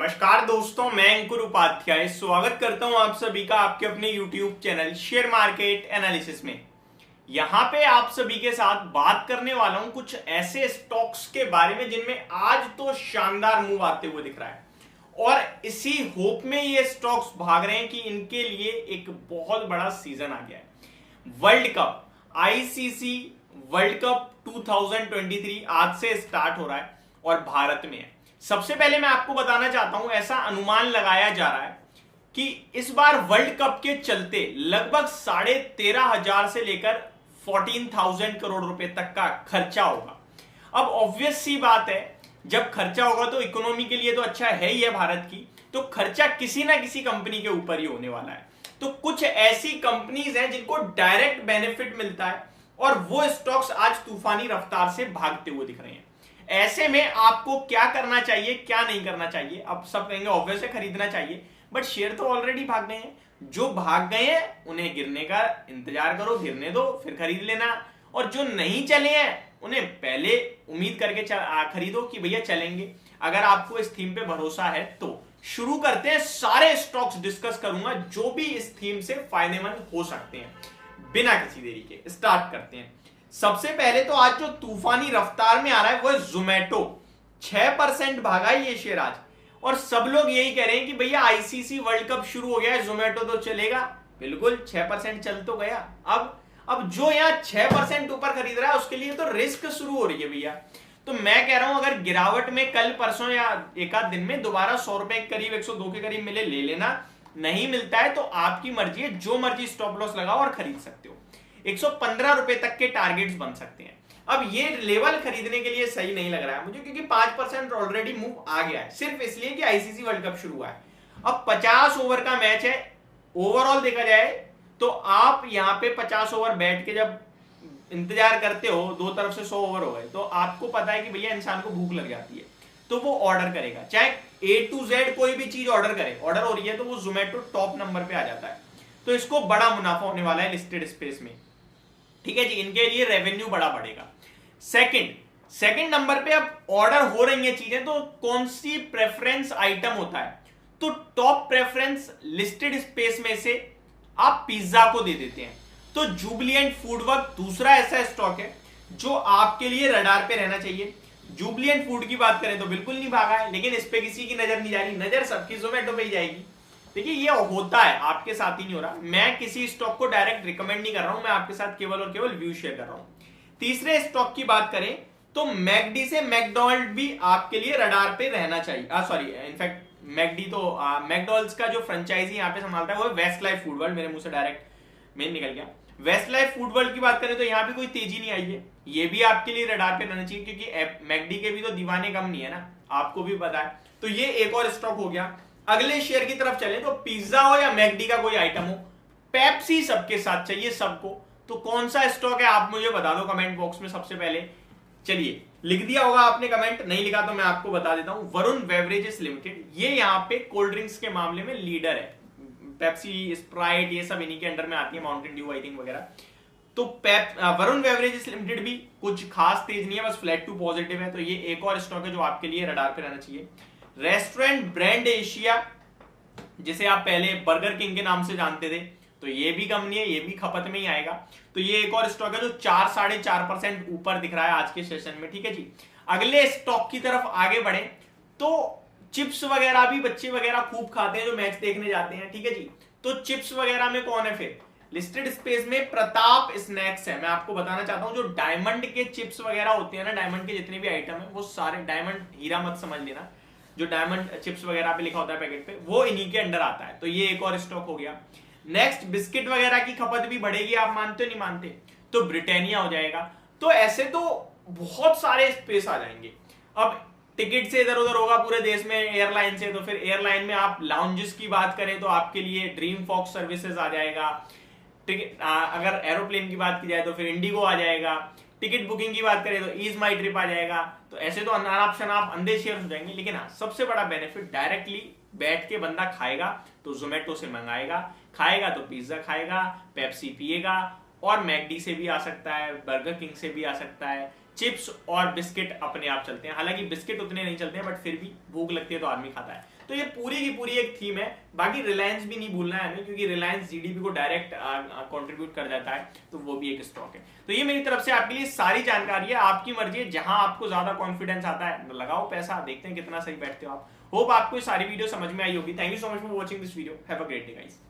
नमस्कार दोस्तों, मैं अंकुर उपाध्याय स्वागत करता हूं आप सभी का आपके अपने YouTube channel share market analysis में। यहां पे आप सभी के साथ बात करने वाला हूं कुछ ऐसे स्टॉक्स के बारे में जिनमें आज तो शानदार मूव आते हुए दिख रहा है और इसी होप में ये स्टॉक्स भाग रहे हैं कि इनके लिए एक बहुत बड़ा सीजन आ गया है। World cup ICC world cup 2023 आज से स्टार्ट हो रहा है और भारत में है। सबसे पहले मैं आपको बताना चाहता हूं, ऐसा अनुमान लगाया जा रहा है कि इस बार वर्ल्ड कप के चलते लगभग 13,500 से लेकर 14,000 करोड़ रुपए तक का खर्चा होगा। अब ऑब्वियस सी बात है, जब खर्चा होगा तो इकोनॉमी के लिए तो अच्छा है ही है भारत की, तो खर्चा किसी ना किसी कंपनी के ऊपर ही होने वाला है। तो कुछ ऐसी कंपनीज हैं जिनको डायरेक्ट बेनिफिट मिलता है और वो स्टॉक्स आज तूफानी रफ्तार से भागते हुए दिख रहे हैं। ऐसे में आपको क्या करना चाहिए, क्या नहीं करना चाहिए? अब सब कहेंगे ऑब्वियस है खरीदना चाहिए, बट शेयर तो ऑलरेडी भाग गए हैं। जो भाग गए हैं उन्हें गिरने का इंतजार करो, गिरने दो फिर खरीद लेना, और जो नहीं चले हैं उन्हें पहले उम्मीद करके खरीदो कि भैया चलेंगे। अगर आपको इस थीम पे भरोसा है तो शुरू करते हैं। सारे स्टॉक्स डिस्कस करूंगा जो भी इस थीम से फायदेमंद हो सकते हैं। बिना किसी देरी के स्टार्ट करते हैं। सबसे पहले तो आज जो तूफानी रफ्तार में आ रहा है वो है जोमेटो। 6% भागा है ये शेयर आज, और सब लोग यही कह रहे हैं कि भैया आईसीसी वर्ल्ड कप शुरू हो गया है, जोमेटो तो चलेगा। बिल्कुल 6% चल तो गया। अब जो यहाँ 6% ऊपर खरीद रहा है उसके लिए तो रिस्क शुरू हो रही है भैया। तो मैं कह रहा हूं अगर गिरावट में कल परसों या एक आध दिन में दोबारा 100 रुपए के करीब 102 के करीब मिले ले लेना, नहीं मिलता है तो आपकी मर्जी है, जो मर्जी स्टॉप लॉस लगाओ और खरीद सकते हो। 115 रुपए तक के टारगेट्स बन सकते हैं। अब ये लेवल खरीदने के लिए सही नहीं लग रहा है मुझे, क्योंकि 5% ऑलरेडी मूव आ गया है, सिर्फ इसलिए कि आईसीसी वर्ल्ड कप शुरू हुआ है। अब 50 ओवर का मैच है। ओवरऑल देखा जाए तो आप यहाँ पे 50 ओवर बैठ के जब इंतजार करते हो, दो तरफ से 100 ओवर हो गए, तो आपको पता है कि भैया इंसान को भूख लग जाती है, तो वो ऑर्डर करेगा। चाहे A to Z कोई भी चीज ऑर्डर करे, ऑर्डर हो रही है तो वो जोमेटो टॉप नंबर पे आ जाता है। तो इसको बड़ा मुनाफा होने वाला है लिस्टेड स्पेस में, ठीक है जी। इनके लिए रेवेन्यू बड़ा बढ़ेगा। सेकंड नंबर पे अब ऑर्डर हो रही है चीजें, तो कौन सी प्रेफरेंस आइटम होता है? तो टॉप प्रेफरेंस लिस्टेड स्पेस में से आप पिज्जा को दे देते हैं। तो जुबिलिएंट फूडवर्क दूसरा ऐसा स्टॉक है जो आपके लिए रडार पे रहना चाहिए। जुबिलिएंट फूड की बात करें तो बिल्कुल नहीं भागा है, लेकिन इस पे किसी की नजर नहीं जा रही, नजर सबकी जोमेटो पे ही जाएगी। देखिए ये होता है, आपके साथ ही नहीं हो रहा। मैं किसी स्टॉक को डायरेक्ट रिकमेंड नहीं कर रहा हूं, मैं आपके साथ केवल और केवल व्यू शेयर कर रहा हूं। तीसरे स्टॉक की बात करें तो मैकडी से मैकडोनल्ड भी आपके लिए रडार पे रहना चाहिए। सॉरी, इनफैक्ट मैकडी तो मैकडोनल्ड्स का जो फ्रेंचाइजी यहाँ पे संभालता है वो है वेस्ट लाइफ फूड वर्ल्ड। मेरे मुंह से डायरेक्ट मेन निकल गया। वेस्ट लाइफ फूड वर्ल्ड की बात करें तो यहाँ भी कोई तेजी नहीं आई है, ये भी आपके लिए रडार पे रहना चाहिए, क्योंकि मैकडी के भी तो दीवाने कम नहीं है ना, आपको भी पता है। तो ये एक और स्टॉक हो गया। अगले शेयर की तरफ चले तो पिज्जा हो या मैकडी का कोई आइटम हो, पेप्सी सबके साथ चाहिए सबको। तो कौन सा स्टॉक है आप मुझे बता दो कमेंट बॉक्स में सबसे पहले। चलिए, लिख दिया होगा आपने कमेंट, नहीं लिखा तो मैं आपको बता देता हूं। वरुण बेवरेजेस लिमिटेड, ये यहाँ पे कोल्ड ड्रिंक्स के मामले में लीडर है। पेप्सी, स्प्राइट ये सब इन्हीं के अंडर में आती है, माउंटेन ड्यू आई थिंक वगैरह। तो वरुण बेवरेजेस लिमिटेड भी कुछ खास तेज नहीं है, बस फ्लैट टू पॉजिटिव है। तो ये एक और स्टॉक है जो आपके लिए रडार पे रहना चाहिए। रेस्टोरेंट ब्रांड एशिया, जिसे आप पहले बर्गर किंग के नाम से जानते थे, तो ये भी कंपनी है, ये भी खपत में ही आएगा। तो ये एक और स्टॉक है जो 4-4.5% ऊपर दिख रहा है आज के सेशन में, ठीक है जी। अगले स्टॉक की तरफ आगे बढ़े तो चिप्स वगैरह भी बच्चे वगैरह खूब खाते हैं जो मैच देखने जाते हैं, ठीक है जी। तो चिप्स वगैरह में कौन है फिर? लिस्टेड स्पेस में प्रताप स्नैक्स है। मैं आपको बताना चाहता हूं, जो डायमंड के चिप्स वगैरह होते हैं ना, डायमंड के जितने भी आइटम है वो सारे, डायमंड हीरा मत समझ लेना, जो डायमंड चिप्स वगैरह पे लिखा होता है पैकेट पे, वो इन्हीं के अंडर आता है। तो ये एक और स्टॉक हो गया। नेक्स्ट, बिस्किट वगैरह की खपत भी बढ़ेगी, आप मानते हो नहीं मानते? तो ब्रिटानिया हो जाएगा। तो ऐसे तो बहुत सारे स्पेस आ जाएंगे। अब टिकट से इधर उधर होगा पूरे देश में, एयरलाइन से, तो फिर एयरलाइन में आप लाउंजेस की बात करें तो आपके लिए ड्रीम फॉक्स सर्विसेज आ जाएगा। टिकट, अगर एरोप्लेन की बात की जाए तो फिर इंडिगो आ जाएगा। टिकट बुकिंग की बात करें तो ईज माई ट्रिप आ जाएगा। तो ऐसे तो ऑप्शन आप अंधे शेयर हो जाएंगे, लेकिन हाँ, सबसे बड़ा बेनिफिट डायरेक्टली बैठ के बंदा खाएगा तो जोमेटो से मंगाएगा, खाएगा तो पिज्जा खाएगा, पेप्सी पिएगा, और मैकडी से भी आ सकता है, बर्गर किंग से भी आ सकता है। चिप्स और बिस्किट अपने आप चलते हैं, हालांकि बिस्किट उतने नहीं चलते हैं, बट फिर भी भूख लगती है तो आदमी खाता है। तो ये पूरी की पूरी एक थीम है। बाकी रिलायंस भी नहीं भूलना है हमें, क्योंकि रिलायंस जीडीपी को डायरेक्ट कंट्रीब्यूट कर जाता है, तो वो भी एक स्टॉक है। तो ये मेरी तरफ से आपके लिए सारी जानकारी है, आपकी मर्जी है, जहां आपको ज्यादा कॉन्फिडेंस आता है लगाओ पैसा, देखते हैं कितना सही बैठते हो आप। होप आपको ये सारी वीडियो समझ में आई होगी। Thank you so much for watching this video. Have a great day guys.